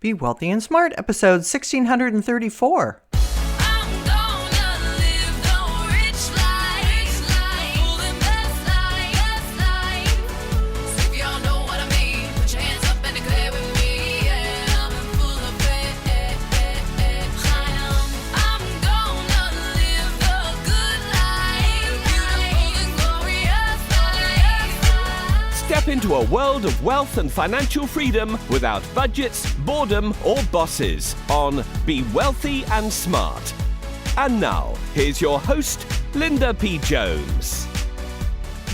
Be Wealthy and Smart, episode 1634. Step into a world of wealth and financial freedom without budgets, boredom, or bosses on Be Wealthy and Smart. And now, here's your host, Linda P. Jones.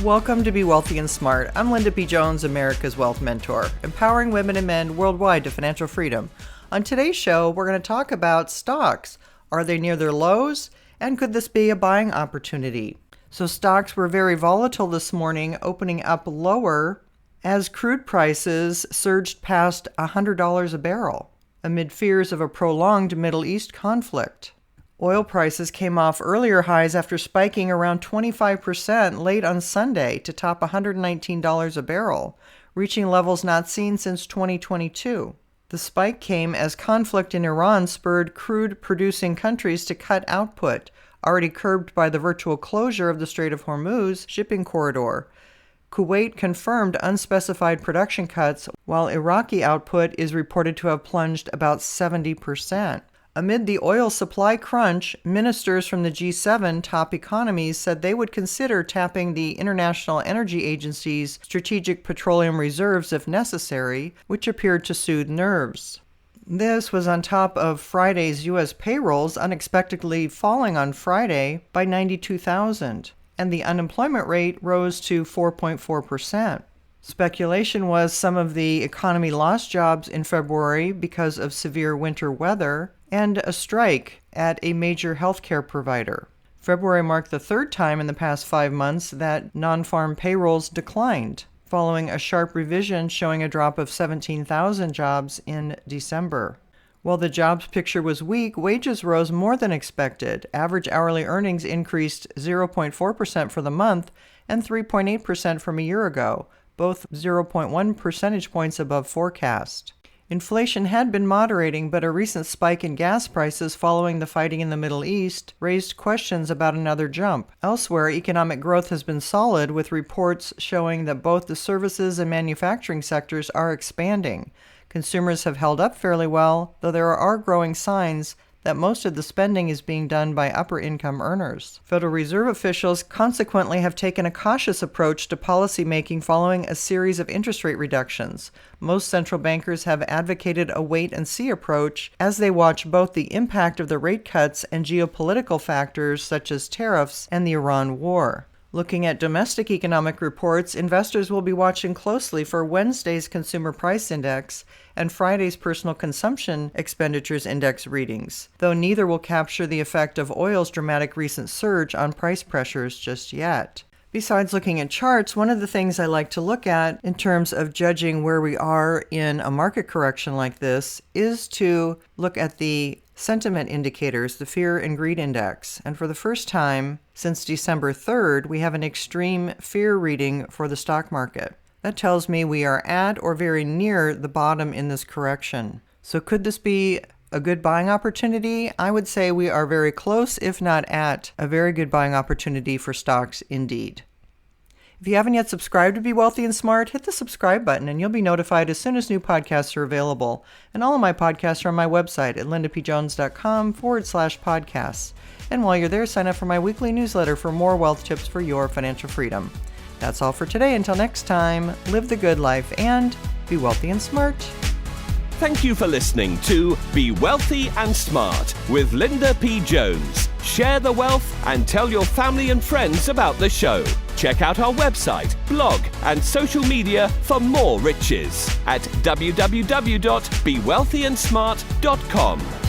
Welcome to Be Wealthy and Smart. I'm Linda P. Jones, America's Wealth Mentor, empowering women and men worldwide to financial freedom. On today's show, we're going to talk about stocks. Are they near their lows? And could this be a buying opportunity? So stocks were very volatile this morning, opening up lower as crude prices surged past $100 a barrel amid fears of a prolonged Middle East conflict. Oil prices came off earlier highs after spiking around 25% late on Sunday to top $119 a barrel, reaching levels not seen since 2022. The spike came as conflict in Iran spurred crude-producing countries to cut output, already curbed by the virtual closure of the Strait of Hormuz shipping corridor. Kuwait confirmed unspecified production cuts, while Iraqi output is reported to have plunged about 70%. Amid the oil supply crunch, ministers from the G7 top economies said they would consider tapping the International Energy Agency's strategic petroleum reserves if necessary, which appeared to soothe nerves. This was on top of Friday's U.S. payrolls unexpectedly falling on Friday by 92,000, and the unemployment rate rose to 4.4%. Speculation was some of the economy lost jobs in February because of severe winter weather and a strike at a major healthcare provider. February marked the third time in the past 5 months that non-farm payrolls declined, following a sharp revision showing a drop of 17,000 jobs in December. While the jobs picture was weak, wages rose more than expected. Average hourly earnings increased 0.4% for the month and 3.8% from a year ago, both 0.1 percentage points above forecast. Inflation had been moderating, but a recent spike in gas prices following the fighting in the Middle East raised questions about another jump. Elsewhere, economic growth has been solid, with reports showing that both the services and manufacturing sectors are expanding. Consumers have held up fairly well, though there are growing signs that most of the spending is being done by upper-income earners. Federal Reserve officials consequently have taken a cautious approach to policymaking following a series of interest rate reductions. Most central bankers have advocated a wait-and-see approach as they watch both the impact of the rate cuts and geopolitical factors such as tariffs and the Iran war. Looking at domestic economic reports, investors will be watching closely for Wednesday's Consumer Price Index and Friday's Personal Consumption Expenditures Index readings, though neither will capture the effect of oil's dramatic recent surge on price pressures just yet. Besides looking at charts, one of the things I like to look at in terms of judging where we are in a market correction like this is to look at the sentiment indicators, the Fear and Greed Index. And for the first time since December 3rd, we have an extreme fear reading for the stock market. That tells me we are at or very near the bottom in this correction. So could this be a good buying opportunity? I would say we are very close, if not at, a very good buying opportunity for stocks indeed. If you haven't yet subscribed to Be Wealthy and Smart, hit the subscribe button and you'll be notified as soon as new podcasts are available. And all of my podcasts are on my website at lindapjones.com/podcasts. And while you're there, sign up for my weekly newsletter for more wealth tips for your financial freedom. That's all for today. Until next time, live the good life and be wealthy and smart. Thank you for listening to Be Wealthy and Smart with Linda P. Jones. Share the wealth and tell your family and friends about the show. Check out our website, blog, and social media for more riches at www.bewealthyandsmart.com.